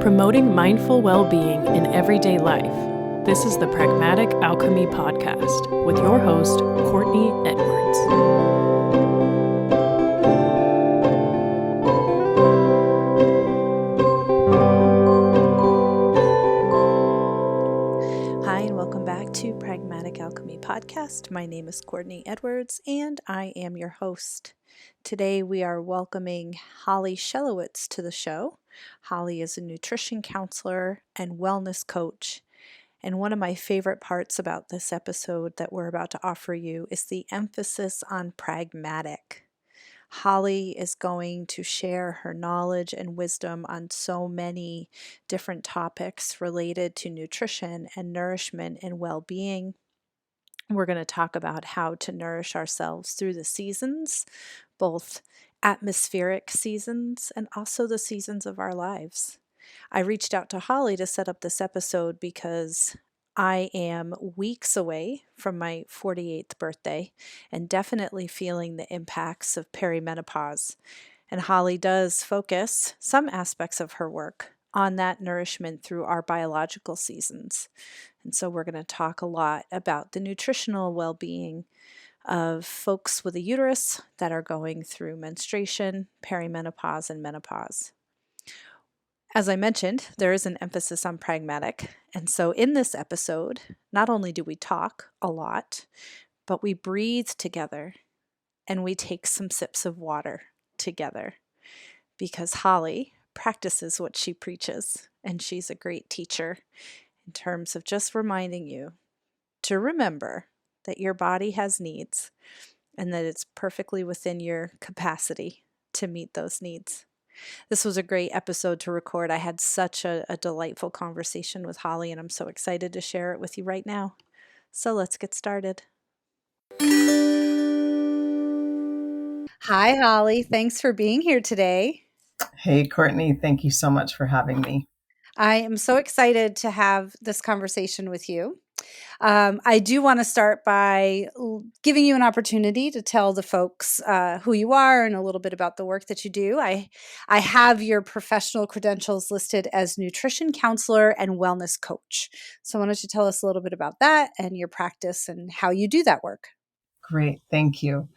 promoting mindful well-being in everyday life. This is the Pragmatic Alchemy Podcast with your host, Courtney Edwards. Hi, and welcome back to Pragmatic Alchemy Podcast. My name is Courtney Edwards, and I am your host. Today we are welcoming Holly Shelowitz to the show. Holly is a nutrition counselor and wellness coach. And one of my favorite parts about this episode that we're about to offer you is the emphasis on pragmatic. Holly is going to share her knowledge and wisdom on so many different topics related to nutrition and nourishment and well-being. We're going to talk about how to nourish ourselves through the seasons, both atmospheric seasons and also the seasons of our lives. I reached out to Holly to set up this episode because I am weeks away from my 48th birthday and definitely feeling the impacts of peri-menopause. And Holly does focus some aspects of her work on that nourishment through our biological seasons. And so we're going to talk a lot about the nutritional well-being of folks with a uterus that are going through menstruation, perimenopause, and menopause. As I mentioned, there is an emphasis on pragmatic. And so in this episode, not only do we talk a lot, but we breathe together and we take some sips of water together because Holly practices what she preaches, and she's a great teacher in terms of just reminding you to remember that your body has needs and that it's perfectly within your capacity to meet those needs. This was a great episode to record. I had such a delightful conversation with Holly, and I'm so excited to share it with you right now. So let's get started. Hi, Holly. Thanks for being here today. Hey, Courtney. Thank you so much for having me. I am so excited to have this conversation with you. I do want to start by giving you an opportunity to tell the folks who you are and a little bit about the work that you do. I have your professional credentials listed as nutrition counselor and wellness coach. So why don't you tell us a little bit about that and your practice and how you do that work? Great. Thank you.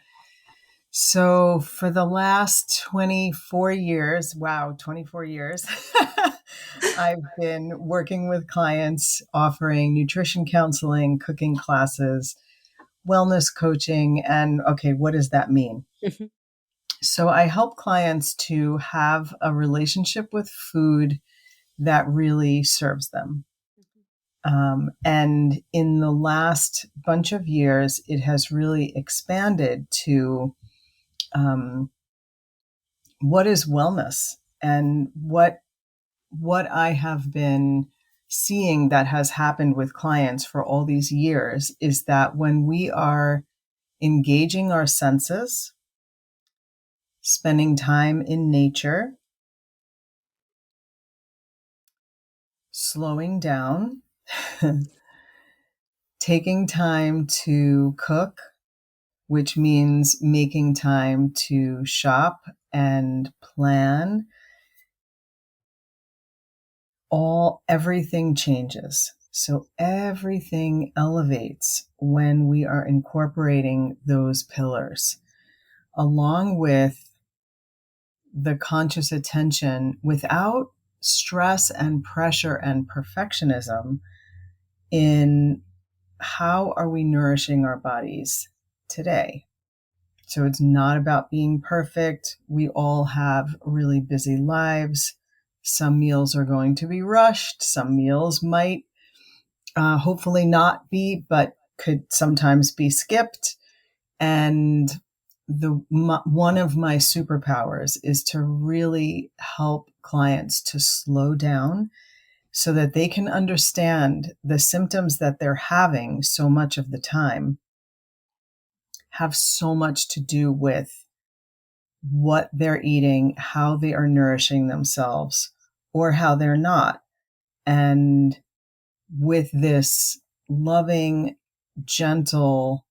So for the last 24 years, 24 years, I've been working with clients offering nutrition counseling, cooking classes, wellness coaching, and okay, what does that mean? Mm-hmm. So I help clients to have a relationship with food that really serves them. And in the last bunch of years, it has really expanded to what is wellness, and what I have been seeing that has happened with clients for all these years is that when we are engaging our senses, spending time in nature, slowing down, taking time to cook, which means making time to shop and plan, everything changes. So everything elevates when we are incorporating those pillars, along with the conscious attention without stress and pressure and perfectionism in how are we nourishing our bodies today. So it's not about being perfect. We all have really busy lives. Some meals are going to be rushed. Some meals might hopefully not be, but could sometimes be skipped. And one of my superpowers is to really help clients to slow down so that they can understand the symptoms that they're having so much of the time have so much to do with what they're eating, how they are nourishing themselves, or how they're not. And with this loving, gentle,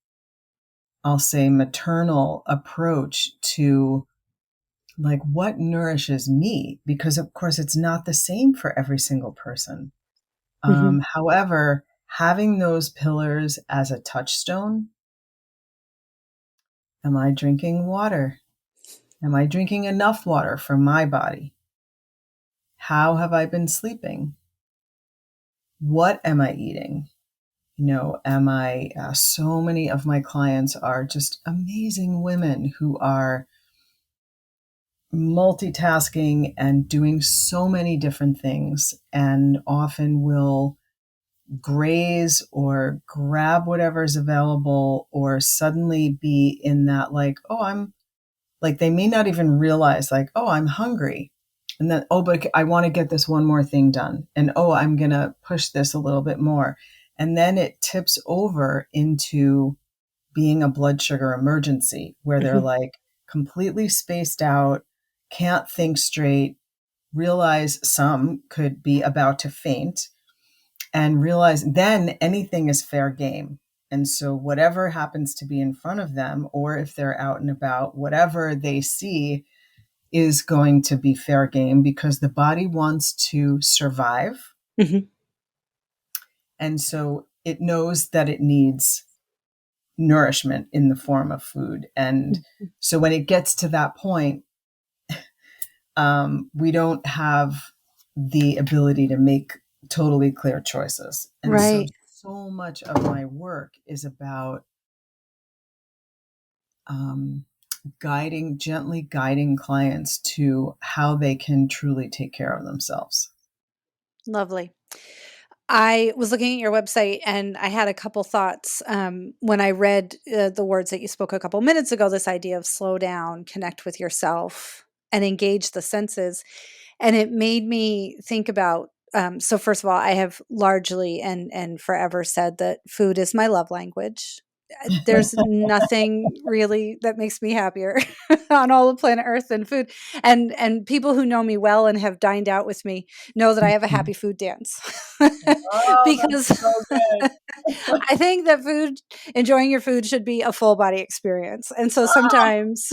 I'll say maternal approach to like what nourishes me, because of course it's not the same for every single person. Hmm. However, having those pillars as a touchstone, am I drinking water? Am I drinking enough water for my body? How have I been sleeping? What am I eating? So many of my clients are just amazing women who are multitasking and doing so many different things, and often will graze or grab whatever's available, or suddenly be in that, like, oh, I'm like, they may not even realize, like, oh, I'm hungry. And then, oh, but I want to get this one more thing done. And oh, I'm going to push this a little bit more. And then it tips over into being a blood sugar emergency, where they're Hmm. like completely spaced out, can't think straight, realize some could be about to faint, and realize then anything is fair game. And so, whatever happens to be in front of them, or if they're out and about, whatever they see is going to be fair game, because the body wants to survive. Hmm. And so, it knows that it needs nourishment in the form of food. And so, when it gets to that point, we don't have the ability to make totally clear choices. And so, Right. so much of my work is about um, gently guiding clients to how they can truly take care of themselves. Lovely. I was looking at your website and I had a couple thoughts when I read the words that you spoke a couple minutes ago, this idea of slow down, connect with yourself, and engage the senses. And it made me think about so first of all, I have largely and forever said that food is my love language. There's nothing really that makes me happier on all the planet Earth than food. And people who know me well and have dined out with me know that I have a happy food dance. Oh, that's Because so good. I think that enjoying your food should be a full body experience. And so Ah, sometimes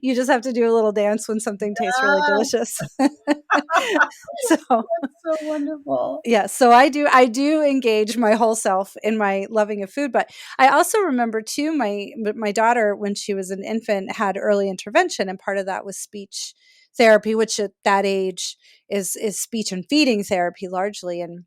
you just have to do a little dance when something tastes really yes, delicious. So that's so wonderful. yeah, so I do engage my whole self in my loving of food, but I also remember too my daughter when she was an infant had early intervention, and part of that was speech therapy, which at that age is speech and feeding therapy largely. And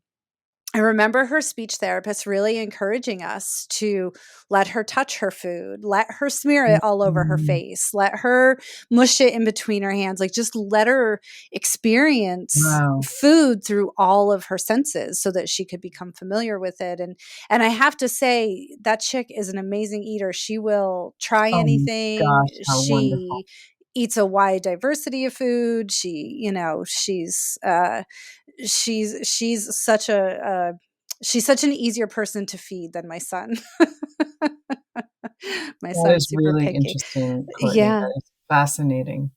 I remember her speech therapist really encouraging us to let her touch her food, let her smear it all over her Mhm. face, let her mush it in between her hands, like just let her experience Wow. food through all of her senses so that she could become familiar with it. And I have to say that chick is an amazing eater. She will try Oh my anything. gosh, how wonderful. She eats a wide diversity of food. She's such she's such an easier person to feed than my son. My That son's is super really picky. interesting, Courtney. Yeah. That is fascinating.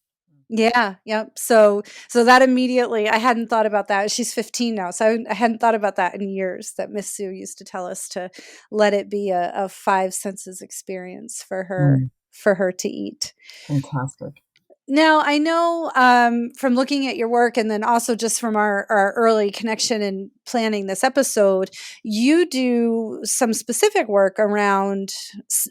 Yeah, yep. So that immediately I hadn't thought about that. She's 15 now, so I hadn't thought about that in years, that Miss Sue used to tell us to let it be a five senses experience Mm, for her to eat. fantastic. Now, I know from looking at your work and then also just from our early connection and planning this episode, you do some specific work around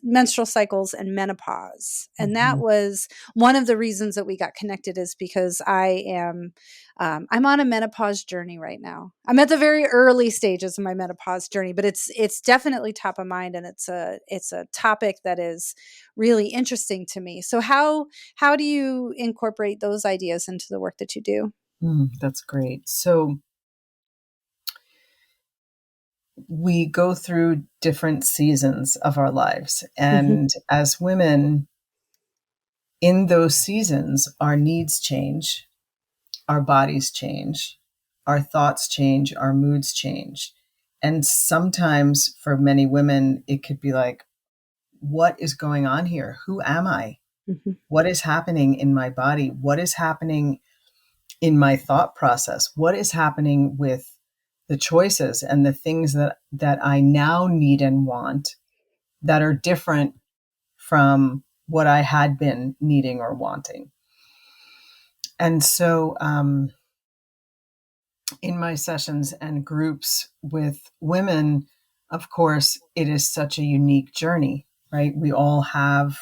menstrual cycles and menopause. And that Mhm. was one of the reasons that we got connected, is because I'm on a menopause journey right now. I'm at the very early stages of my menopause journey, but it's definitely top of mind, and it's a topic that is really interesting to me. So how do you incorporate those ideas into the work that you do? That's great. So we go through different seasons of our lives. Mhm, And as women, in those seasons, our needs change, our bodies change, our thoughts change, our moods change. And sometimes for many women, it could be like, what is going on here? Who am I? mhm, What is happening in my body? What is happening in my thought process? What is happening with the choices and the things that I now need and want, that are different from what I had been needing or wanting? And so in my sessions and groups with women, of course, it is such a unique journey, right? We all have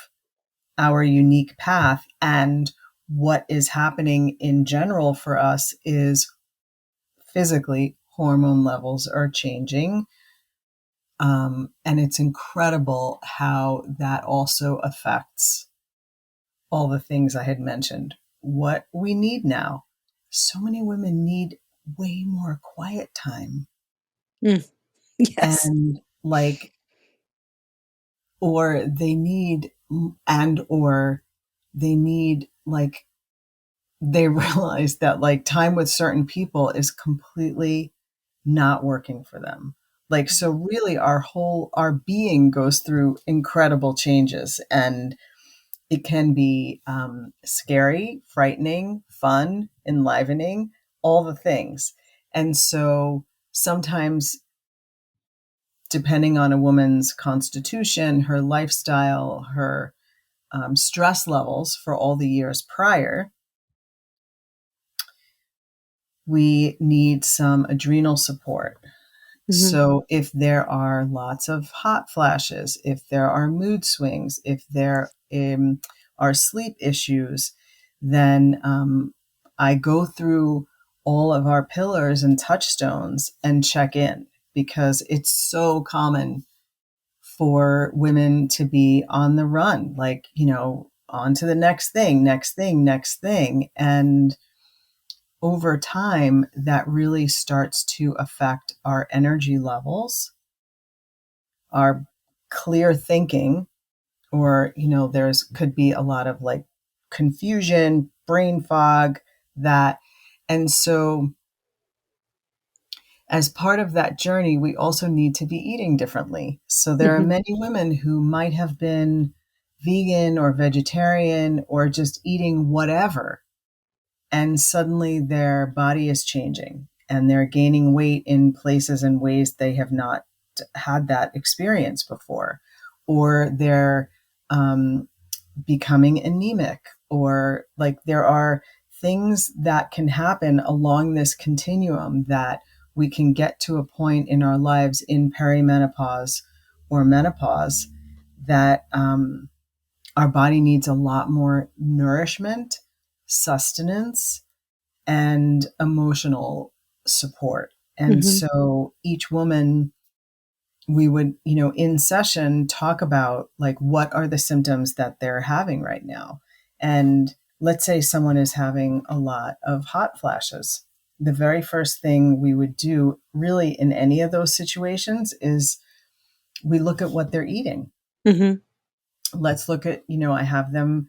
our unique path. And what is happening in general for us is physically hormone levels are changing. And it's incredible how that also affects all the things I had mentioned. What we need now. So many women need way more quiet time. Mm. Yes. And like, or they need, and or they need like, they realize that like time with certain people is completely not working for them. Like, so really our being goes through incredible changes, and it can be scary, frightening, fun, enlivening, all the things. And so sometimes, depending on a woman's constitution, her lifestyle, her stress levels for all the years prior, we need some adrenal support. Mm-hmm. So if there are lots of hot flashes, if there are mood swings, if there are sleep issues, then I go through all of our pillars and touchstones and check in, because it's so common for women to be on the run, like, on to the next thing, next thing, next thing. And over time, that really starts to affect our energy levels, our clear thinking, or, there's could be a lot of like confusion, brain fog, that. And so, as part of that journey, we also need to be eating differently. So, there are Mm-hmm. many women who might have been vegan or vegetarian or just eating whatever, and suddenly their body is changing and they're gaining weight in places and ways they have not had that experience before, or they're becoming anemic, or like there are things that can happen along this continuum that we can get to a point in our lives in perimenopause or menopause that our body needs a lot more nourishment, sustenance, and emotional support. And Mm-hmm. so each woman, we would, in session talk about like what are the symptoms that they're having right now. And let's say someone is having a lot of hot flashes. The very first thing we would do really in any of those situations is we look at what they're eating. Mm-hmm. Let's look at, I have them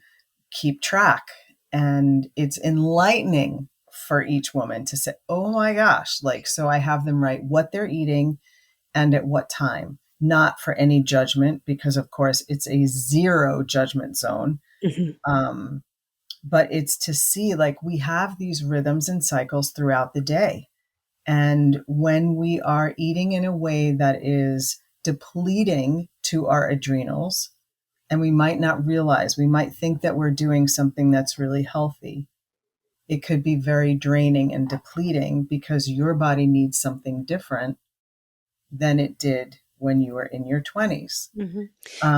keep track. And it's enlightening for each woman to say, oh my gosh, like, so I have them write what they're eating and at what time, not for any judgment, because of course it's a zero judgment zone. Mm-hmm. Um, but it's to see like we have these rhythms and cycles throughout the day. And when we are eating in a way that is depleting to our adrenals, and we might not realize, we might think that we're doing something that's really healthy. It could be very draining and depleting because your body needs something different than it did when you were in your 20s. Mm-hmm.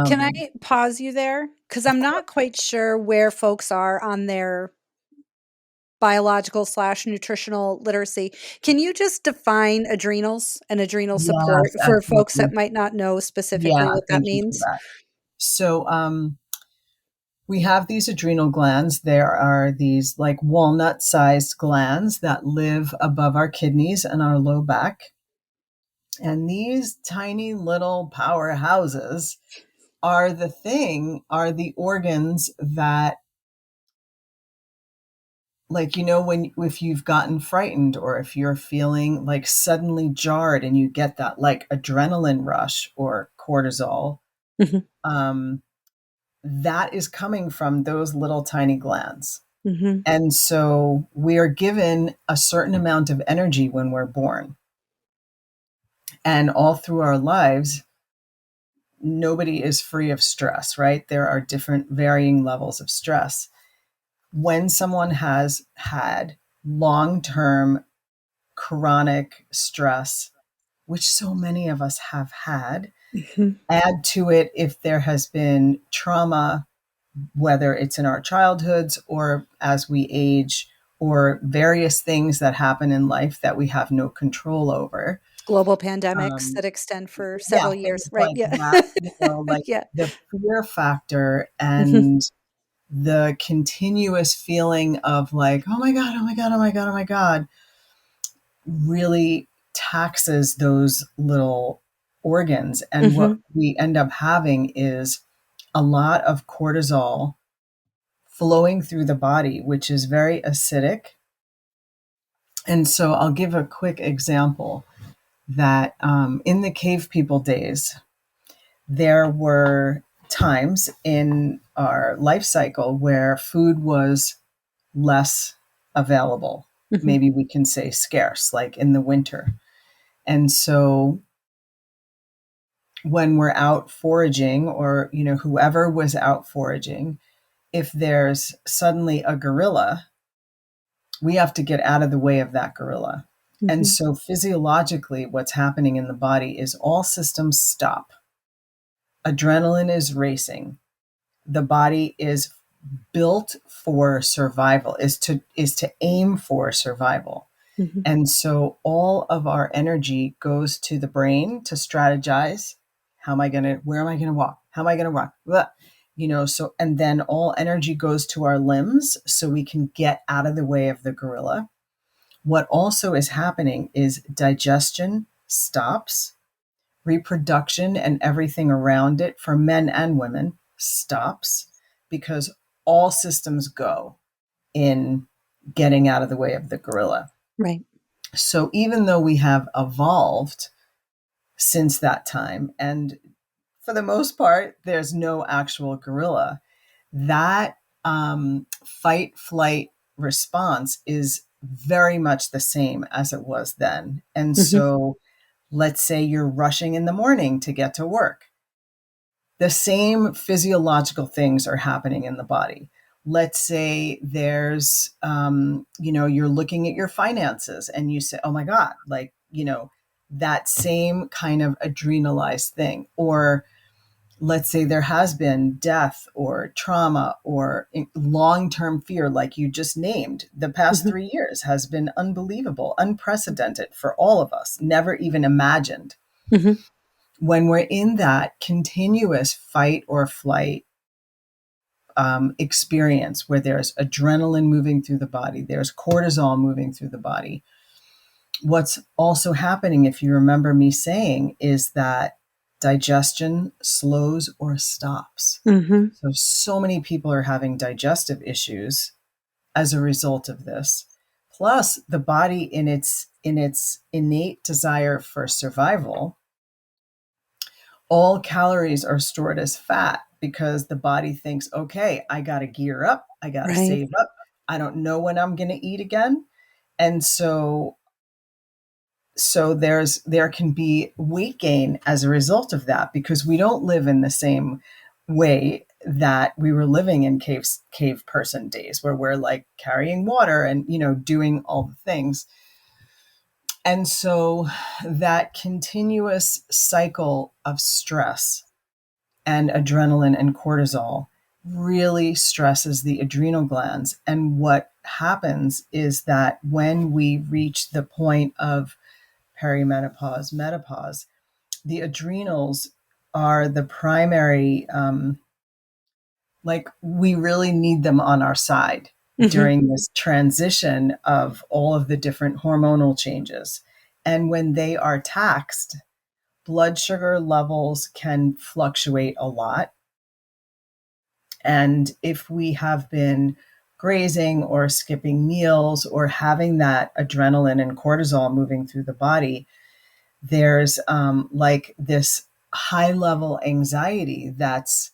Can I Um, pause you there? Because of I'm course, not quite sure where folks are on their biological slash nutritional literacy. Can you just define adrenals and adrenal support yes, for folks that absolutely. might not know specifically Yeah, what that thank you for means? that. So, we have these adrenal glands. There are these like walnut sized glands that live above our kidneys and our low back. And these tiny little powerhouses are the organs that, like, when if you've gotten frightened, or if you're feeling like suddenly jarred and you get that like adrenaline rush or cortisol, Mhm, um, that is coming from those little tiny glands. mhm, And so we are given a certain amount of energy when we're born, and all through our lives, nobody is free of stress, right? There are different varying levels of stress. when someone has had long-term chronic stress, which so many of us have had, Mhm. add to it if there has been trauma, whether it's in our childhoods or as we age, or various things that happen in life that we have no control over. Global pandemics Um, that extend for yeah, several years, things right? like Yeah. that, like Yeah. the fear factor Mhm. and the continuous feeling of like, oh my God, oh my God, oh my God, oh my God, really taxes those little organs. And what Mhm. we end up having is a lot of cortisol flowing through the body, which is very acidic. And so I'll give a quick example that in the cave people days, there were times in our life cycle where food was less available. Mhm. Maybe we can say scarce, like in the winter. And so when we're out foraging, or whoever was out foraging, if there's suddenly a gorilla, we have to get out of the way of that gorilla. And Mhm. so physiologically, what's happening in the body is all systems stop. Adrenaline is racing. The body is built for survival, is to aim for survival. Mhm. And so all of our energy goes to the brain to strategize. Where am I going to walk? How am I going to walk? Blah. So, and then all energy goes to our limbs so we can get out of the way of the gorilla. What also is happening is digestion stops, reproduction and everything around it for men and women stops, because all systems go in getting out of the way of the gorilla. Right. So even though we have evolved since that time, and for the most part, there's no actual gorilla, that fight flight response is very much the same as it was then. And Mhm. so let's say you're rushing in the morning to get to work. The same physiological things are happening in the body. Let's say there's, you're looking at your finances and you say, oh my God, like, that same kind of adrenalized thing. Or let's say there has been death or trauma or long-term fear, like you just named. The past Mhm. 3 years has been unbelievable, unprecedented for all of us, never even imagined. Mhm. When we're in that continuous fight or flight experience where there's adrenaline moving through the body, there's cortisol moving through the body, what's also happening, if you remember me saying, is that digestion slows or stops. Mhm. So many people are having digestive issues as a result of this. Plus, the body, in its innate desire for survival, all calories are stored as fat because the body thinks, okay, I got to gear up, I got to Right. save up, I don't know when I'm going to eat again. And so there can be weight gain as a result of that, because we don't live in the same way that we were living in cave person days, where we're like carrying water and doing all the things. And so that continuous cycle of stress and adrenaline and cortisol really stresses the adrenal glands. And what happens is that when we reach the point of peri-menopause, menopause, the adrenals are the primary, like we really need them on our side Mhm. during this transition of all of the different hormonal changes. And when they are taxed, blood sugar levels can fluctuate a lot. And if we have been grazing or skipping meals or having that adrenaline and cortisol moving through the body, there's like this high level anxiety that's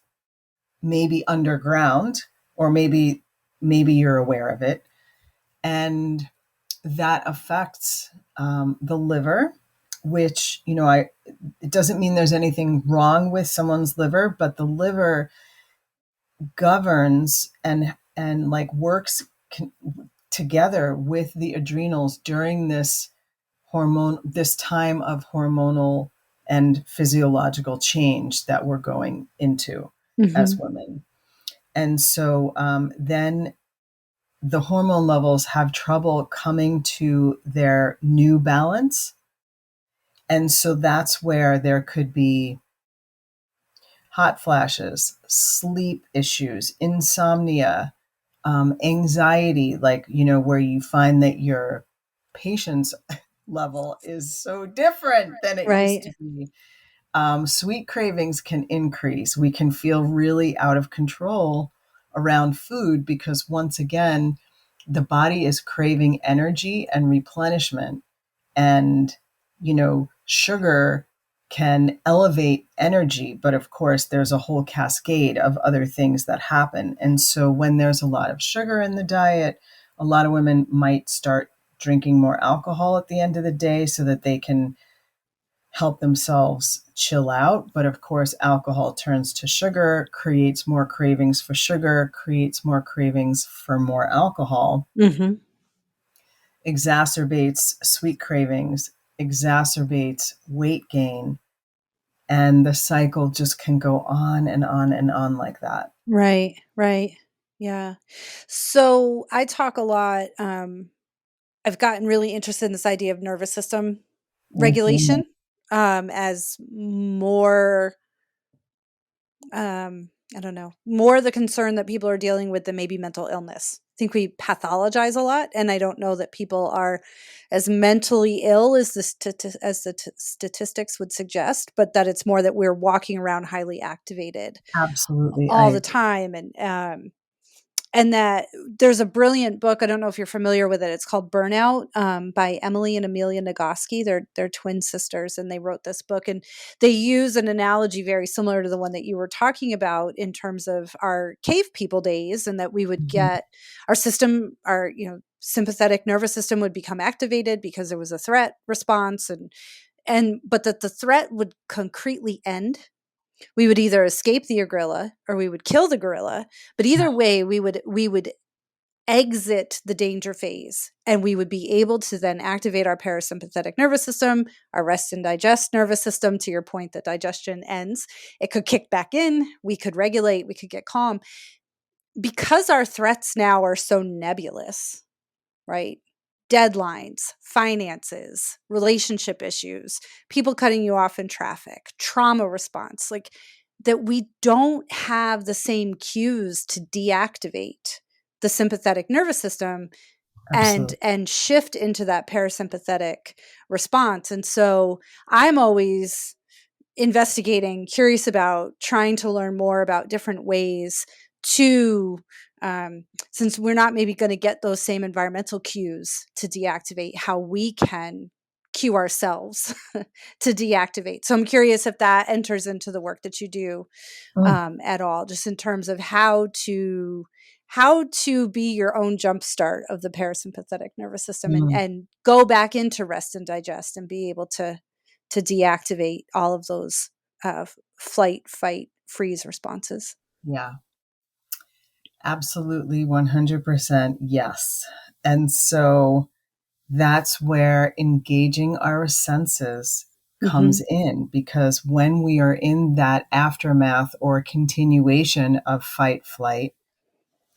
maybe underground, or maybe you're aware of it, and that affects the liver, which it doesn't mean there's anything wrong with someone's liver, but the liver governs and and like works together with the adrenals during this time of hormonal and physiological change that we're going into as Hmm. women. And so then the hormone levels have trouble coming to their new balance. And so that's where there could be hot flashes, sleep issues, insomnia, anxiety, like, where you find that your patient's level is so different than it used Right. to be. Sweet cravings can increase. We can feel really out of control around food because, once again, the body is craving energy and replenishment. And, sugar can elevate energy, but of course, there's a whole cascade of other things that happen. And so, when there's a lot of sugar in the diet, a lot of women might start drinking more alcohol at the end of the day so that they can help themselves chill out. But of course, alcohol turns to sugar, creates more cravings for sugar, creates more cravings for more alcohol, Hmm. exacerbates sweet cravings, exacerbates weight gain. And the cycle just can go on and on and on like that. Right. Right. Yeah. So I talk a lot. I've gotten really interested in this idea of nervous system Mhm. regulation, as more, I don't know, more the concern that people are dealing with than maybe mental illness. I think we pathologize a lot, and I don't know that people are as mentally ill as the statistics would suggest, but that it's more that we're walking around highly activated Absolutely. all the time, and that there's a brilliant book. I don't know if you're familiar with it. It's called Burnout, by Emily and Amelia Nagoski. They're twin sisters, and they wrote this book. And they use an analogy very similar to the one that you were talking about in terms of our cave people days, and that we would Mhm. get our system, our sympathetic nervous system would become activated because there was a threat response, and but that the threat would concretely end. We would either escape the gorilla or we would kill the gorilla, but Yeah, either way we would exit the danger phase, and we would be able to then activate our parasympathetic nervous system, our rest and digest nervous system. To your point that digestion ends, it could kick back in, we could regulate, we could get calm. Because our threats now are so nebulous, right? Deadlines, finances, relationship issues, people cutting you off in traffic, trauma response, like that we don't have the same cues to deactivate the sympathetic nervous system and absolutely. shift into that parasympathetic response. And so I'm always investigating, curious about, trying to learn more about different ways to, since we're not maybe going to get those same environmental cues to deactivate, how we can cue ourselves to deactivate. So I'm curious if that enters into the work that you do, Mm, at all, just in terms of how to be your own jumpstart of the parasympathetic nervous system, and mm, go back into rest and digest and be able to deactivate all of those flight, fight, freeze responses. yeah, absolutely. 100% yes. And so that's where engaging our senses comes Hmm. in, because when we are in that aftermath or continuation of fight, flight,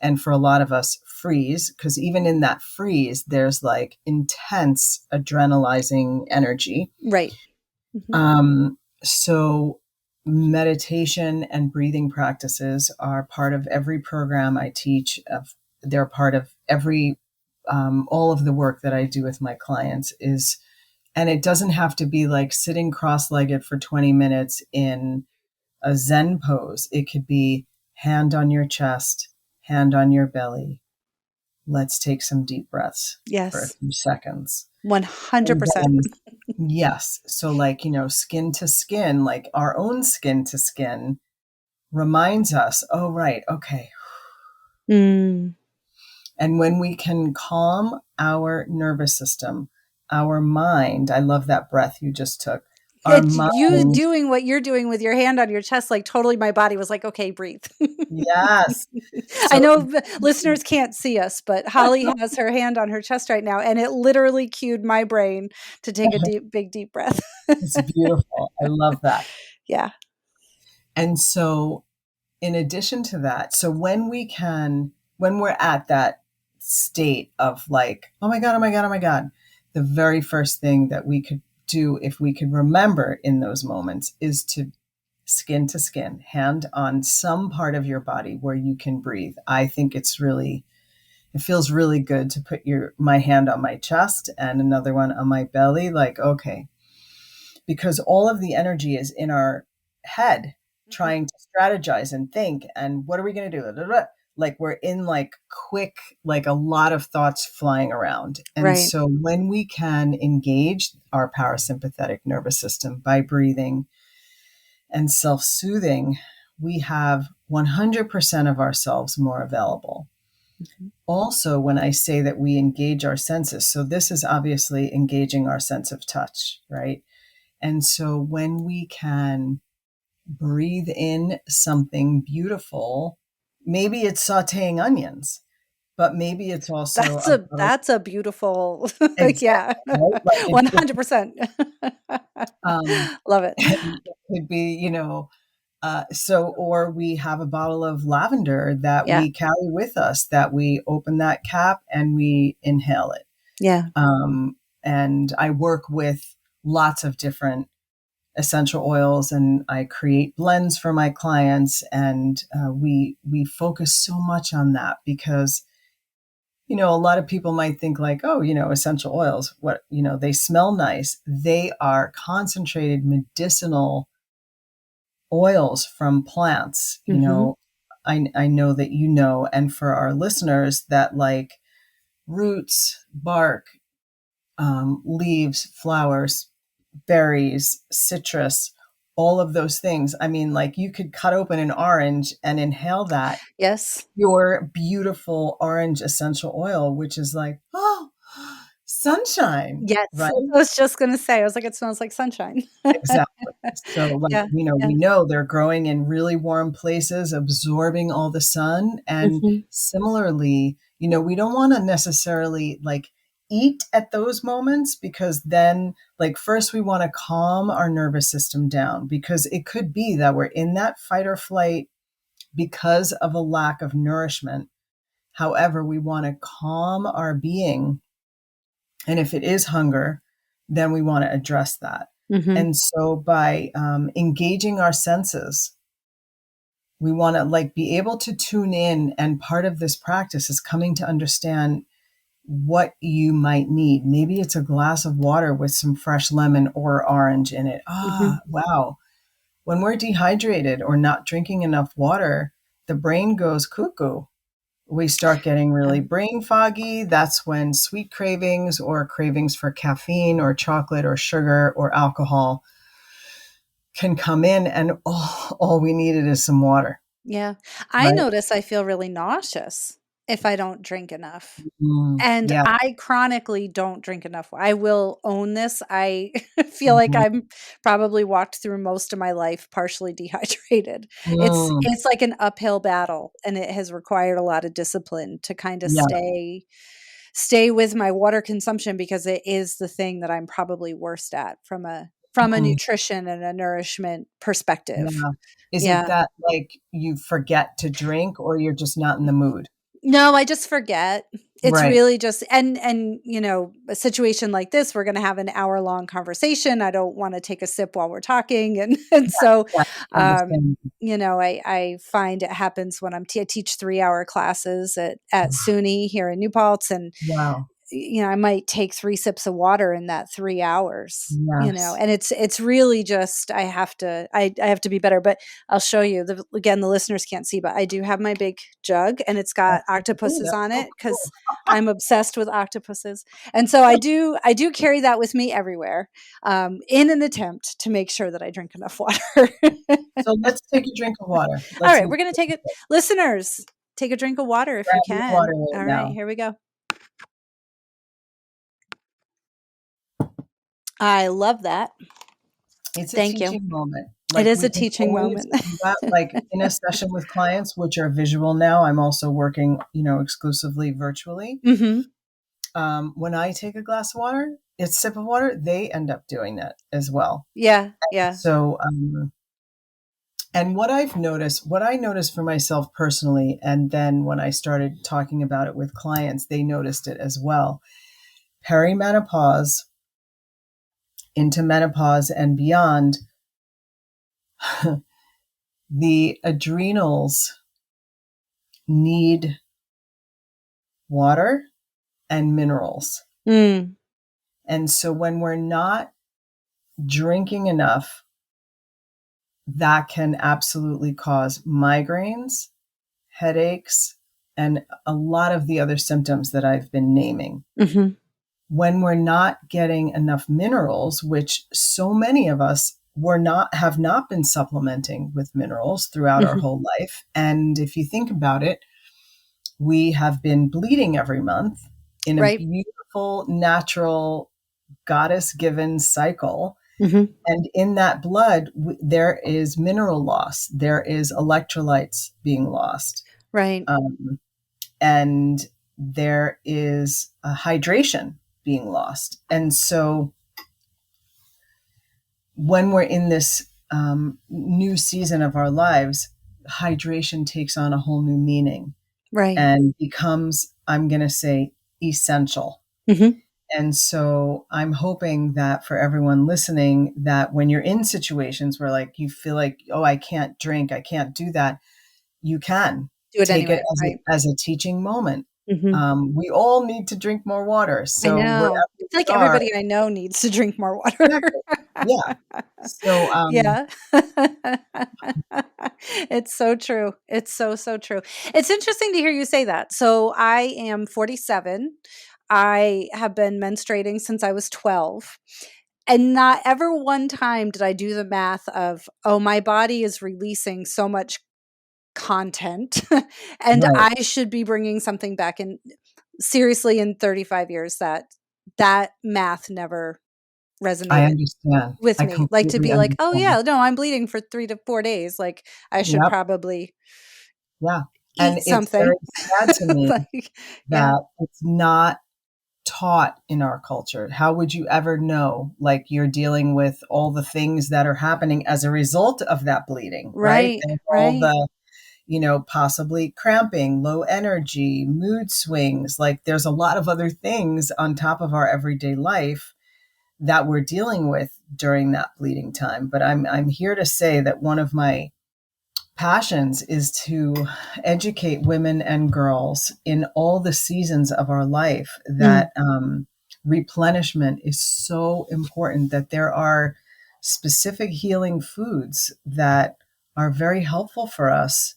and for a lot of us, freeze, because even in that freeze, there's like intense adrenalizing energy. Right. Hmm. So meditation and breathing practices are part of every program I teach. They're part of every all of the work that I do with my clients is, and it doesn't have to be like sitting cross-legged for 20 minutes in a Zen pose. It could be hand on your chest, hand on your belly. Let's take some deep breaths for a Yes. few seconds. And 100%. then, yes. So, like, skin to skin, like our own skin to skin reminds us, oh, right, okay. Mm. And when we can calm our nervous system, our mind, I love that breath you just took. our You mind. doing what you're doing with your hand on your chest, like totally my body was like, okay, breathe. Yes. I So know listeners can't see us, but Holly has her hand on her chest right now, and it literally cued my brain to take a big, deep breath. it's beautiful. I love that. Yeah. And so in addition to that, so when we're at that state of like, oh my God, oh my God, oh my God, the very first thing that we could do if we could remember in those moments is to skin, hand on some part of your body where you can breathe. I think it feels really good to put my hand on my chest and another one on my belly. Like, okay, because all of the energy is in our head Mhm. trying to strategize and think and what are we going to do, like we're in like quick, like a lot of thoughts flying around. And Right. so when we can engage our parasympathetic nervous system by breathing and self-soothing, we have 100% of ourselves more available. Mhm. Also, when I say that we engage our senses, so this is obviously engaging our sense of touch, right? And so when we can breathe in something beautiful, maybe it's sauteing onions, but maybe it's also about That's a beautiful, yeah, exactly, right? Like it 100%. um Love it. and it could be, so or we have a bottle of lavender that Yeah. we carry with us that we open that cap and we inhale it. Yeah. And I work with lots of different essential oils and I create blends for my clients. And we focus so much on that because, a lot of people might think like, oh, essential oils, they smell nice. They are concentrated medicinal oils from plants. Mhm. I know that and for our listeners that like roots, bark, leaves, flowers, berries, citrus, all of those things. I mean, like you could cut open an orange and inhale that Yes. your beautiful orange essential oil, which is like, oh, sunshine, Yes. right? I was just gonna say, I was like, "It smells like sunshine." Exactly. So, like, Yeah, yeah. we know they're growing in really warm places, absorbing all the sun. And Mhm, similarly, we don't want to necessarily like eat at those moments because then, like, first we want to calm our nervous system down because it could be that we're in that fight or flight because of a lack of nourishment. However, we want to calm our being. And if it is hunger, then we want to address that. mhm, And so by engaging our senses, we want to like be able to tune in. And part of this practice is coming to understand what you might need. Maybe it's a glass of water with some fresh lemon or orange in it. mhm. Ah, wow. When we're dehydrated or not drinking enough water, the brain goes cuckoo. We start getting really Yeah. brain foggy. That's when sweet cravings or cravings for caffeine or chocolate or sugar or alcohol can come in, and all we needed is some water, Yeah. I right? notice I feel really nauseous if I don't drink enough. And Yeah. I chronically don't drink enough I will own this. I feel like Mhm. I'm probably walked through most of my life partially dehydrated. Mm. It's like an uphill battle, and it has required a lot of discipline to kinda Yeah. stay with my water consumption because it is the thing that I'm probably worst at from a Mm. nutrition and a nourishment perspective. Yeah. Is it Yeah. that, like, you forget to drink or you're just not in the mood? No, I just forget. It's Right. really just a situation like this, we're gonna have an hour-long conversation. I don't wanna take a sip while we're talking, and and so, Yeah. um, Understand. I find it happens when I teach three-hour classes at SUNY here in New Paltz, and Wow. I might take 3 sips of water in that 3 hours, Yes. and it's really just I have to be better, but I'll show you. The listeners can't see, but I do have my big jug, and it's got Oh, octopuses that's on so it cool. because 'cause I'm obsessed with octopuses, and so I do carry that with me everywhere, in an attempt to make sure that I drink enough water. So let's take a drink of water. Alright, we're gonna take it listeners, take a drink of water if you Grab your water can. right Alright, now. here we go. I love that. It's a Thank you. teaching moment. It Like is we a can teaching always moment. do that. Like in a session with clients, which are visual now, I'm also working, exclusively virtually. Hmm. When I take a glass of water, it's sip of water, they end up doing that as well. Yeah. Yeah. So, and what I noticed for myself personally, and then when I started talking about it with clients, they noticed it as well. Perimenopause into menopause and beyond, the adrenals need water and minerals. Mm. And so when we're not drinking enough, that can absolutely cause migraines, headaches, and a lot of the other symptoms that I've been naming. Hmm. When we're not getting enough minerals, which so many of us have not been supplementing with minerals throughout our Hmm. whole life. And if you think about it, we have been bleeding every month in a Right. beautiful, natural, goddess given cycle. Hmm. And in that blood, there is mineral loss, there is electrolytes being lost. Right. Um, and there is hydration being lost. And so when we're in this new season of our lives, hydration takes on a whole new meaning Right. and becomes, I'm going to say, essential. Hmm. And so I'm hoping that for everyone listening, that when you're in situations where like you feel like, oh, I can't drink, I can't do that, you can Do it take it anyway. Right. as a teaching moment. Hmm. We all need to drink more water. I So wherever know. I we feel like are, everybody I know needs to drink more water. exactly. Yeah. So, Yeah. It's so true. It's so, so true. It's interesting to hear you say that. So I am 47. I have been menstruating since I was 12. And not ever one time did I do the math of, oh, my body is releasing so much content and right. I should be bringing something back in. Seriously, in 35 years, that math never I resonated understand. with I me. Like, to completely be like, "Oh, understand. yeah, no, I'm bleeding for 3 to 4 days, like, I should Yep. probably Yeah. And eat it's something." very sad to me Like, yeah. that it's not taught in our culture. How would you ever know? Like you're dealing with all the things that are happening as a result of that bleeding, right? Right, And all right. the, possibly cramping, low energy, mood swings. Like there's a lot of other things on top of our everyday life that we're dealing with during that bleeding time. But I'm here to say that one of my passions is to educate women and girls in all the seasons of our life Mm, that replenishment is so important, that there are specific healing foods that are very helpful for us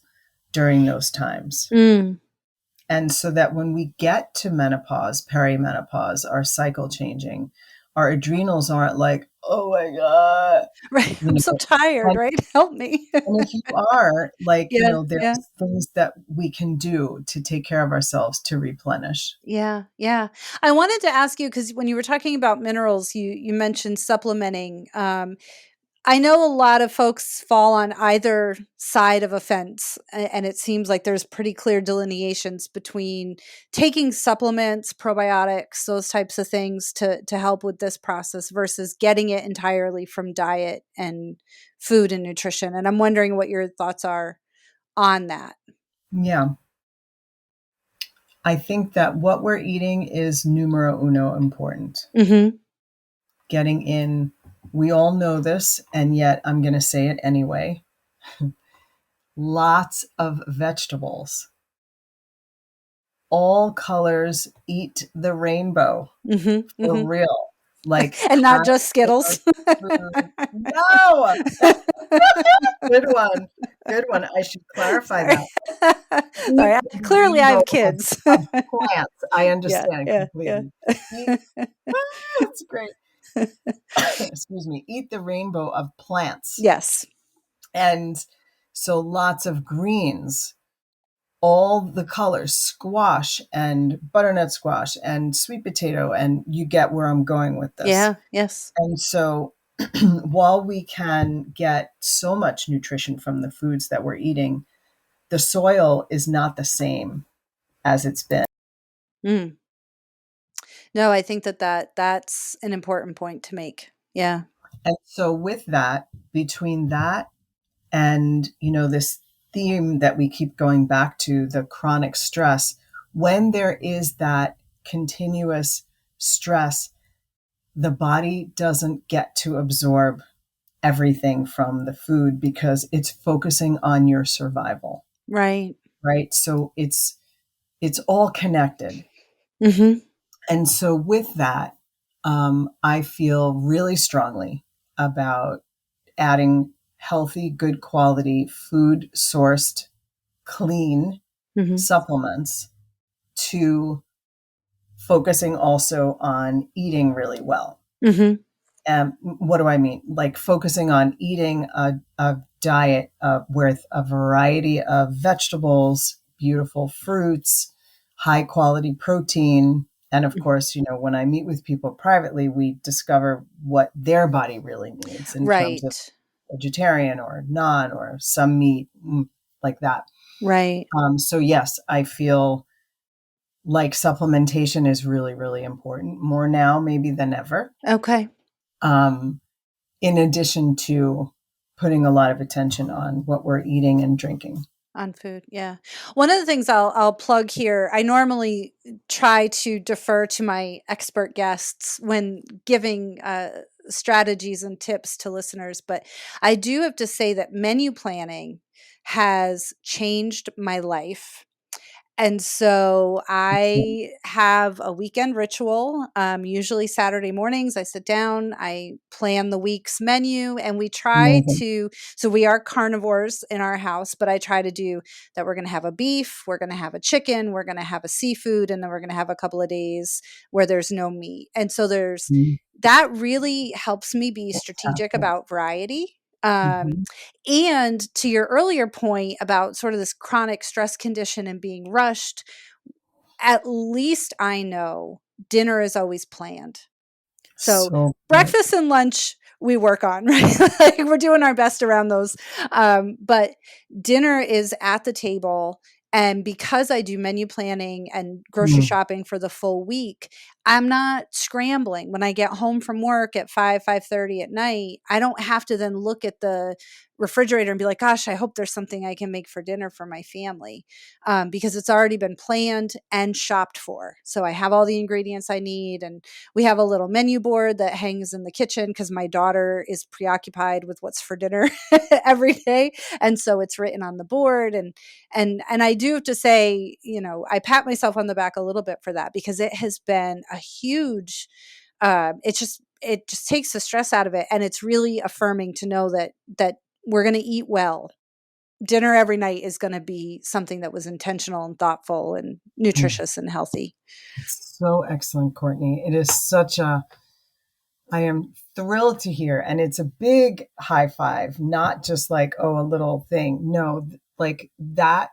during those times. mm. And so that when we get to menopause, perimenopause, our cycle changing, our adrenals aren't like, oh my God, Right, you I'm so know, tired, and right? Help me. and if you are, like, Yeah, yeah. there's things that we can do to take care of ourselves to replenish. Yeah, yeah. I wanted to ask you because when you were talking about minerals, you mentioned supplementing. I know a lot of folks fall on either side of a fence, and it seems like there's pretty clear delineations between taking supplements, probiotics, those types of things to help with this process versus getting it entirely from diet and food and nutrition. And I'm wondering what your thoughts are on that. Yeah. I think that what we're eating is numero uno important. Mhm. Getting in, we all know this, and yet I'm going to say it anyway. Lots of vegetables, all colors, eat the rainbow Mhm. for Mhm. real. Like, And not have just your Skittles. food. No, good one. Good one. I should clarify Sorry. that. Eat Sorry. the Clearly, I rainbow have kids. of plants. I Yeah, understand yeah, yeah. completely. Eat, that's great. Excuse me. Eat the rainbow of plants. Yes. And so lots of greens, all the colors, squash and butternut squash and sweet potato. And you get where I'm going with this. Yeah, yes. And so while we can get so much nutrition from the foods that we're eating, the soil is not the same as it's been. Mm. No, I think that's an important point to make. Yeah. And so with that, between that and, this theme that we keep going back to, the chronic stress, when there is that continuous stress, the body doesn't get to absorb everything from the food because it's focusing on your survival, Right. right? So it's all connected. Mhm. And so with that, I feel really strongly about adding healthy, good quality, food sourced, clean Mhm. supplements to focusing also on eating really well. Mhm. What do I mean? Like focusing on eating a diet with a variety of vegetables, beautiful fruits, high quality protein. And of course, when I meet with people privately, we discover what their body really needs in terms of Right. vegetarian or non or some meat, like that. Right. So, yes, I feel like supplementation is really, really important, more now maybe than ever. Okay. Um, in addition to putting a lot of attention on what we're eating and drinking. On food, yeah. One of the things I'll plug here, I normally try to defer to my expert guests when giving strategies and tips to listeners, but I do have to say that menu planning has changed my life. And so I have a weekend ritual. Usually Saturday mornings, I sit down, I plan the week's menu, and we try Amazing. to. So we are carnivores in our house, but I try to do that. We're going to have a beef, we're going to have a chicken, we're going to have a seafood, and then we're going to have a couple of days where there's no meat. And so Mm, that really helps me be strategic fantastic. about variety. Um, Mhm. and to your earlier point about sort of this chronic stress condition and being rushed, at least I know dinner is always planned. So So good. breakfast and lunch we work on, right? Like we're doing our best around those. But dinner is at the table. And because I do menu planning and grocery Mm, shopping for the full week, I'm not scrambling. When I get home from work at 5:30 at night, I don't have to then look at the refrigerator and be like, gosh, I hope there's something I can make for dinner for my family, because it's already been planned and shopped for. So I have all the ingredients I need, and we have a little menu board that hangs in the kitchen because my daughter is preoccupied with what's for dinner every day, and so it's written on the board. And I do have to say, I pat myself on the back a little bit for that because it has been a huge. It just takes the stress out of it, and it's really affirming to know that we're going to eat well. Dinner every night is going to be something that was intentional and thoughtful and mm. nutritious and healthy. So excellent, Courtney. It is I am thrilled to hear. And it's a big high five, not just like, oh, a little thing. No, like that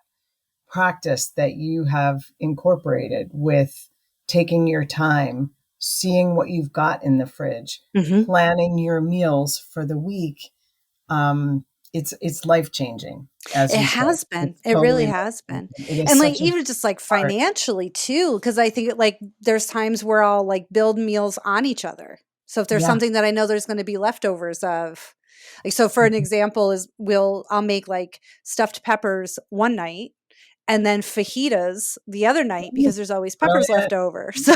practice that you have incorporated with taking your time, seeing what you've got in the fridge, Mhm. planning your meals for the week. Um, it's life changing, as It you said. has been. It's It really totally has life been. changing. It is And like such a even just like part. financially too, because I think like there's times where I'll like build meals on each other. So if there's Yeah. something that I know there's going to be leftovers of, like so for an Mhm. example is I'll make like stuffed peppers one night and then fajitas the other night because there's always peppers left Brilliant. over. So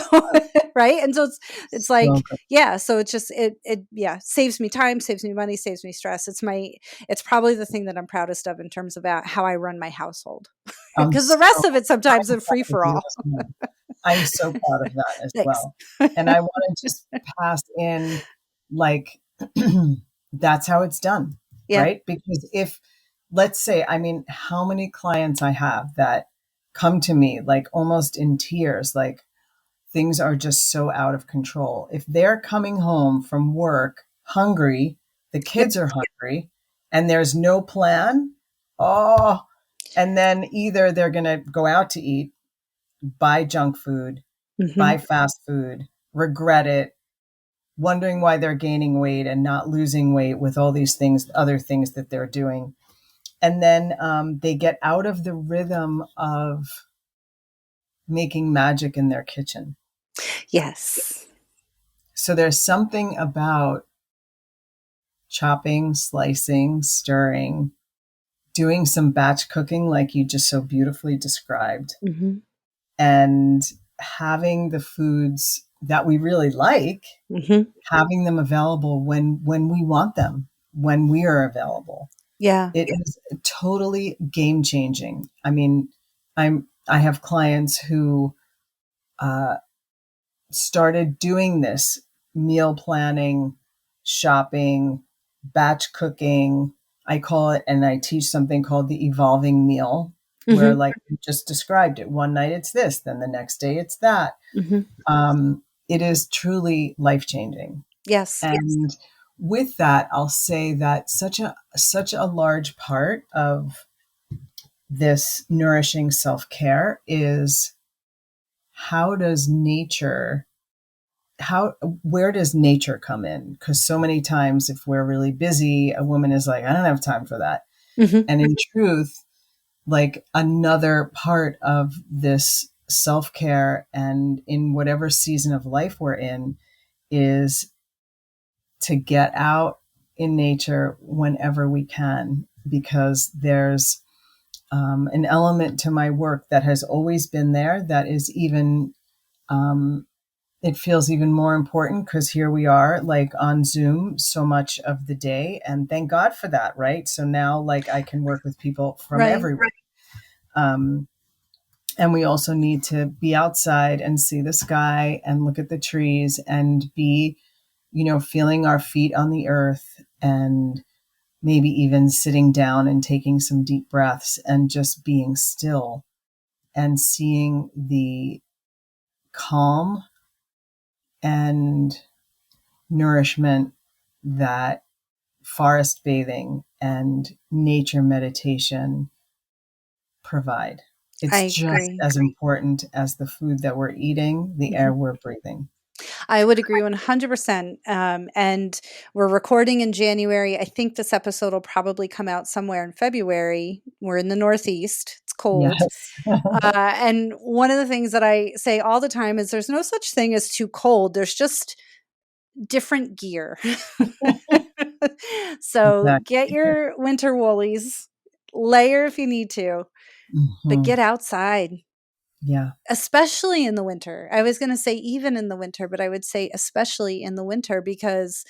right? And so it's So like good. yeah, so it's just it yeah, saves me time, saves me money, saves me stress. It's probably the thing that I'm proudest of in terms of how I run my household. I'm Because the so rest of it sometimes I'm is free proud of for you all. as well. I'm so proud of that as Thanks. well. And I want to just pass in like that's how it's done, Yeah. right? Because if let's say, I mean, how many clients I have that come to me like almost in tears, like things are just so out of control. If they're coming home from work hungry, the Yep. kids are hungry, and there's no plan, oh, and then either they're going to go out to eat, buy junk food, Mhm. buy fast food, regret it, wondering why they're gaining weight and not losing weight with all these things, other things that they're doing. And then they get out of the rhythm of making magic in their kitchen. Yes. So there's something about chopping, slicing, stirring, doing some batch cooking, like you just so beautifully described, Mm-hmm. and having the foods that we really like, Mm-hmm. having them available when we want them, when we are available. Yeah. It is totally game changing. I mean, I have clients who uh, started doing this meal planning, shopping, batch cooking. I call it, and I teach something called the evolving meal, where, Mm-hmm. like you just described it, one night it's this, then the next day it's that. Mm-hmm. It is truly life changing. Yes. And with that, I'll say that such a large part of this nourishing self care is how does nature how where does nature come in? Because so many times if we're really busy, a woman is like, I don't have time for that. Mm-hmm. And in truth, like another part of this self-care and in whatever season of life we're in is to get out in nature whenever we can, because there's an element to my work that has always been there that is even um, it feels even more important because here we are like on Zoom so much of the day, and thank God for that, right? So now like I can work with people from Right. everywhere. um, and we also need to be outside and see the sky and look at the trees and be, feeling our feet on the earth, and maybe even sitting down and taking some deep breaths and just being still and seeing the calm and nourishment that forest bathing and nature meditation provide. It's I just agree. as important as the food that we're eating, the Mm-hmm. air we're breathing. I would agree 100%. And we're recording in January. I think this episode will probably come out somewhere in February. We're in the Northeast. It's cold. Yes. And one of the things that I say all the time is there's no such thing as too cold. There's just different gear. So get Exactly. your winter woolies, layer if you need to, but Hmm. get outside. Yeah. Especially in the winter. I was gonna say even in the winter, but I would say especially in the winter because,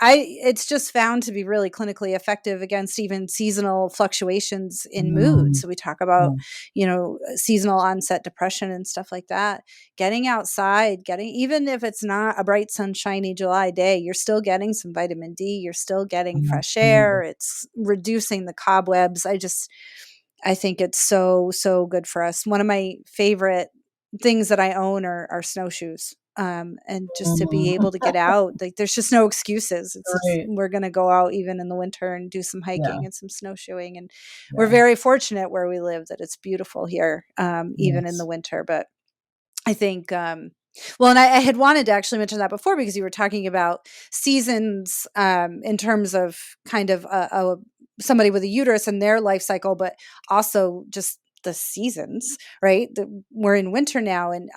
I it's just found to be really clinically effective against even seasonal fluctuations in mood. Mm. So we talk about, Yeah. seasonal onset depression and stuff like that. Getting outside, getting even if it's not a bright, sunshiny July day, you're still getting some vitamin D, you're still getting fresh Absolutely. air, it's reducing the cobwebs. I think it's so, so good for us. One of my favorite things that I own are snowshoes. And just to be Mhm. able to get out, like there's just no excuses. It's Right. we're going to go out even in the winter and do some Yeah. hiking and some snowshoeing. And we're Yeah. very fortunate where we live that it's beautiful here, even in the Yes. winter. But I think, well, and I had wanted to actually mention that before because you were talking about seasons in terms of kind of somebody with a uterus and their life cycle, but also just the seasons, right? We're in winter now. And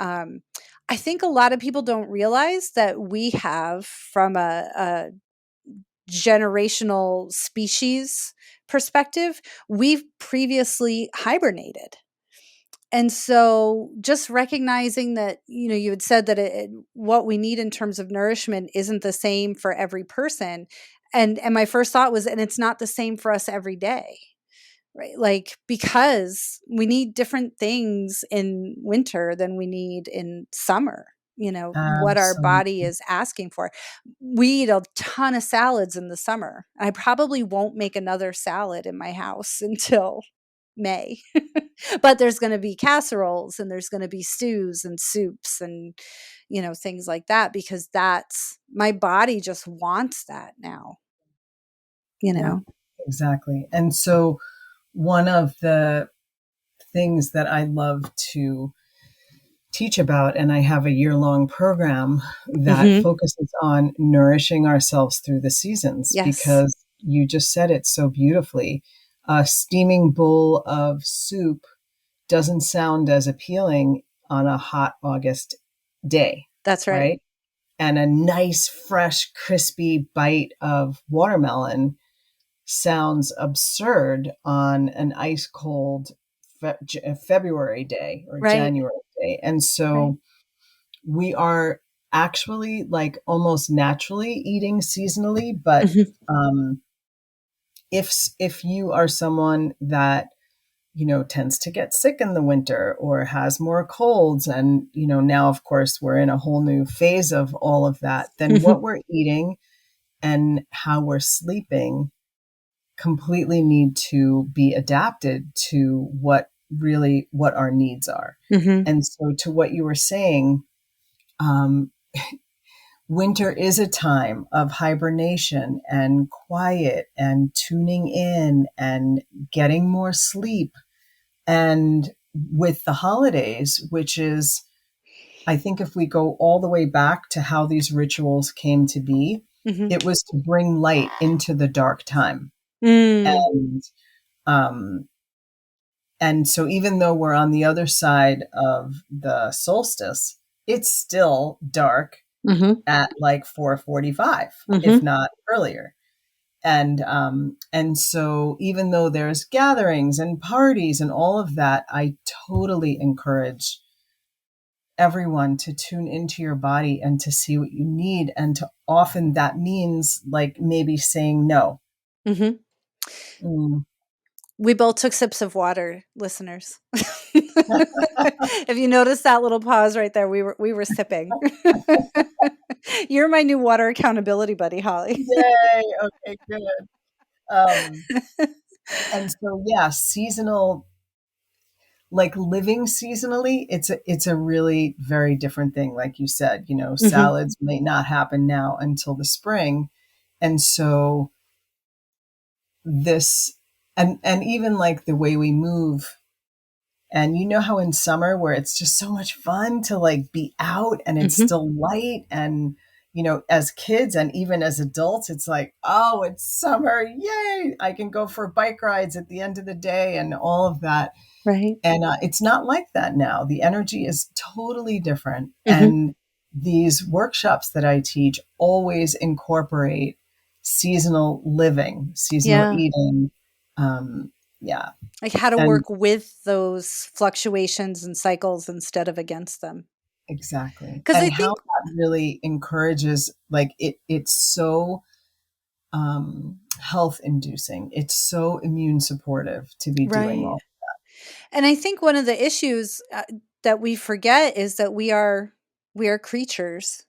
I think a lot of people don't realize that we have, from a generational species perspective, we've previously hibernated. And so just recognizing that, you had said that what we need in terms of nourishment isn't the same for every person. And my first thought was, and it's not the same for us every day, right? Like, because we need different things in winter than we need in summer, what our body Absolutely. is asking for. We eat a ton of salads in the summer. I probably won't make another salad in my house until May. But there's going to be casseroles and there's going to be stews and soups and things like that, because that's my body just wants that now, you Yeah, know. exactly. And so one of the things that I love to teach about. And I have a year-long program that Mm-hmm. focuses on nourishing ourselves through the seasons, Yes, because you just said it so beautifully. A steaming bowl of soup doesn't sound as appealing on a hot August day, that's right. right? And a nice, fresh, crispy bite of watermelon sounds absurd on an ice cold February day or Right, January day. And right. so we are actually like almost naturally eating seasonally. But Mm-hmm. um, if you are someone that tends to get sick in the winter or has more colds, and now of course we're in a whole new phase of all of that, then what we're eating and how we're sleeping completely need to be adapted to what our needs are. Mm-hmm. And so, to what you were saying, um, winter is a time of hibernation and quiet and tuning in and getting more sleep. And with the holidays, which is, I think, if we go all the way back to how these rituals came to be, Mm-hmm. it was to bring light into the dark time. Mm. And um, And so even though we're on the other side of the solstice, it's still dark Mm-hmm. at like 4:45, if Mm-hmm. not earlier. And so even though there's gatherings and parties and all of that, I totally encourage everyone to tune into your body and to see what you need. And to often that means like maybe saying no. Mm-hmm. Mm. We both took sips of water, listeners. If you notice that little pause right there, we were sipping. You're my new water accountability buddy, Holly. Yay. Okay, good. Um, and so yeah, seasonal, like living seasonally, it's a really very different thing. Like you said, Mhm, salads may not happen now until the spring. And so this, and even like the way we move, and how in summer where it's just so much fun to like be out and it's mhm, still light, and as kids and even as adults, it's like, oh, it's summer, yay, I can go for bike rides at the end of the day and all of that. right. And it's not like that now. The energy is totally different. Mhm, And these workshops that I teach always incorporate seasonal living, seasonal yeah, eating. Um, yeah. like how to And work with those fluctuations and cycles instead of against them. exactly. Because I And how think that really encourages, like, it's so health inducing. It's so immune supportive to be doing right. all. And I think one of the issues, that we forget is that we are creatures.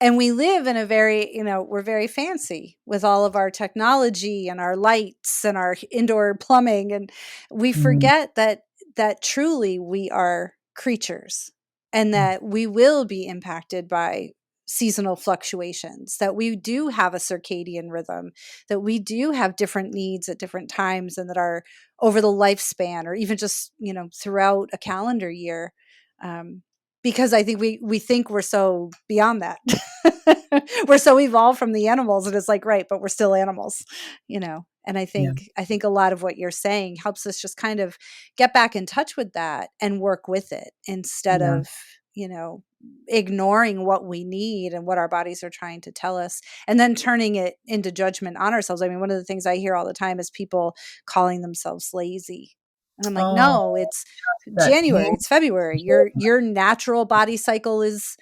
And we live in a very, we're very fancy with all of our technology and our lights and our indoor plumbing, and we Mm, forget that truly we are creatures and mm, that we will be impacted by seasonal fluctuations, that we do have a circadian rhythm, that we do have different needs at different times, and that are over the lifespan or even just, throughout a calendar year. Um, because I think we think we're so beyond that. We're so evolved from the animals, and it's like, right, but we're still animals, And I yeah, think I think a lot of what you're saying helps us just kind of get back in touch with that and work with it instead yeah. of, you know, ignoring what we need and what our bodies are trying to tell us and then turning it into judgment on ourselves. I mean, one of the things I hear all the time is people calling themselves lazy. And I'm like, Oh, no, it's that pain. January, it's February. Your natural body cycle is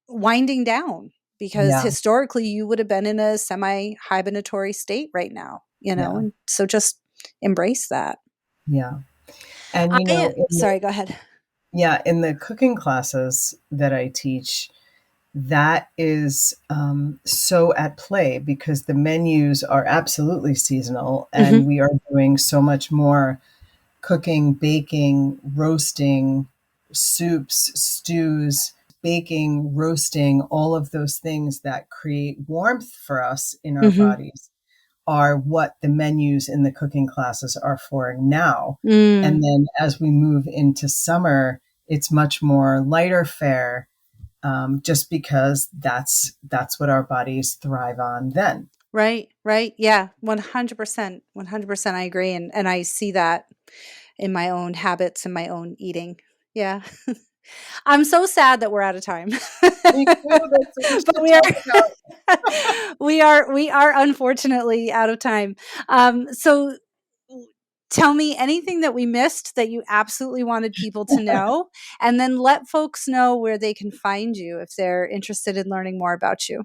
winding down because Yeah, historically you would have been in a semi hibernatory state right now, yeah, and so just embrace that. yeah. And I sorry, go ahead. in the cooking classes that I teach, that is so at play because the menus are absolutely seasonal, Mhm. and we are doing so much more cooking, baking, roasting, soups, stews, baking, roasting, all of those things that create warmth for us in our Mhm. bodies are what the menus in the cooking classes are for now. And Mm. then as we move into summer, it's much more lighter fare, just because that's what our bodies thrive on then. Right. Yeah, 100%. 100%. I agree. And I see that in my own habits and my own eating. Yeah. I'm so sad that we're out of time. Me too. That's what we But should talk about. we are unfortunately out of time. So tell me anything that we missed that you absolutely wanted people to know, and then let folks know where they can find you if they're interested in learning more about you.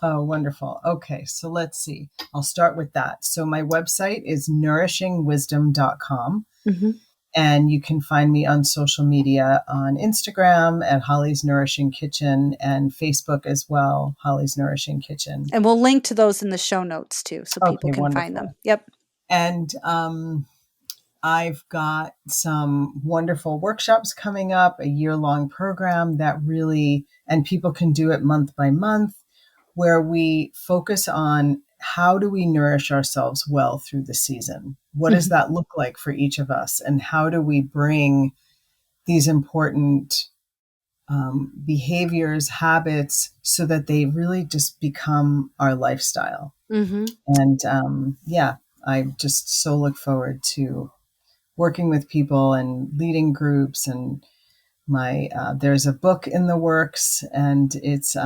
Oh, wonderful. Okay, so let's see. I'll start with that. So my website is nourishingwisdom.com. Mm-hmm. And you can find me on social media on Instagram at Holly's Nourishing Kitchen and Facebook as well, Holly's Nourishing Kitchen. And we'll link to those in the show notes too, so people Okay, can find them. wonderful. Yep. And I've got some wonderful workshops coming up, a year-long program that really, and people can do it month by month, where we focus on how do we nourish ourselves well through the season? What does that look like for each of us? And how do we bring these important behaviors, habits, so that they really just become our lifestyle? Mm-hmm. And yeah, I just so look forward to working with people and leading groups. And my there's a book in the works, and it's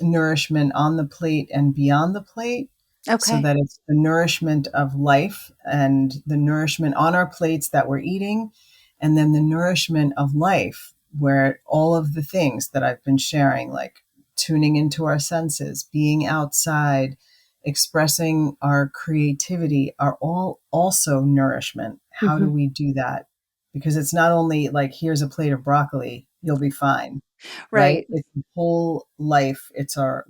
Nourishment on the Plate and Beyond the Plate. So Okay. that it's the nourishment of life and the nourishment on our plates that we're eating, and then the nourishment of life, where all of the things that I've been sharing, like tuning into our senses, being outside, expressing our creativity, are all also nourishment. How do Mm-hmm. we do that? Because it's not only like, here's a plate of broccoli, you'll be fine, right? Right. It's whole life.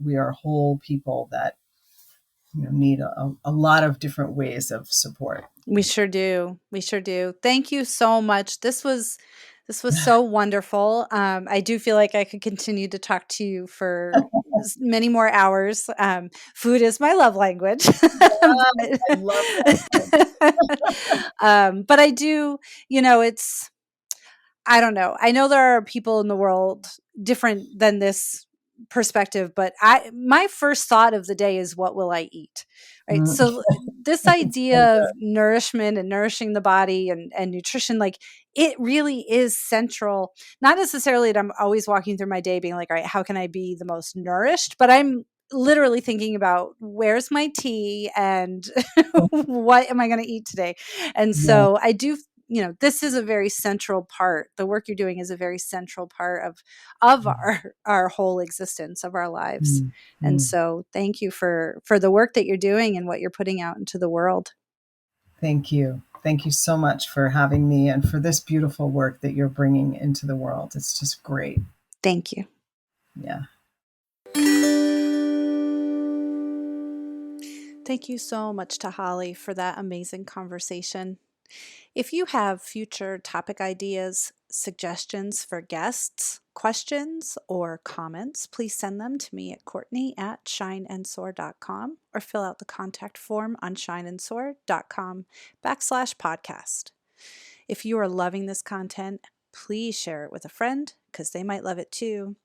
We are whole people that need a lot of different ways of support. We sure do. We sure do. Thank you so much. This was so wonderful. I do feel like I could continue to talk to you for many more hours. Food is my love language. I love that. But I do, it's, I don't know. I know there are people in the world different than this perspective, but my first thought of the day is, what will I eat? Right. Mm. So this So idea of good. nourishment and nourishing the body and nutrition, like, it really is central. Not necessarily that I'm always walking through my day being like, all right, how can I be the most nourished? But I'm literally thinking about, where's my tea and what am I going to eat today? And Yeah. so I do, this is a very central part. The work you're doing is a very central part of our whole existence, of our lives. Mm. And Mm. so thank you for the work that you're doing and what you're putting out into the world. Thank you. Thank you so much for having me and for this beautiful work that you're bringing into the world. It's just great. Thank you. Yeah. Thank you so much to Holly for that amazing conversation. If you have future topic ideas, suggestions for guests, questions, or comments, please send them to me at Courtney@shineandsoar.com or fill out the contact form on shineandsoar.com/podcast. If you are loving this content, please share it with a friend because they might love it too.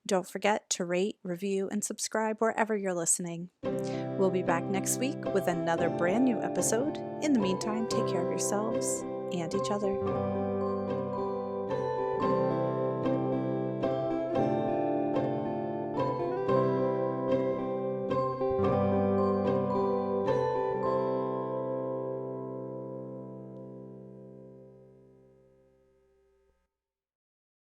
Don't forget to rate, review, and subscribe wherever you're listening. We'll be back next week with another brand new episode. In the meantime, take care of yourselves and each other.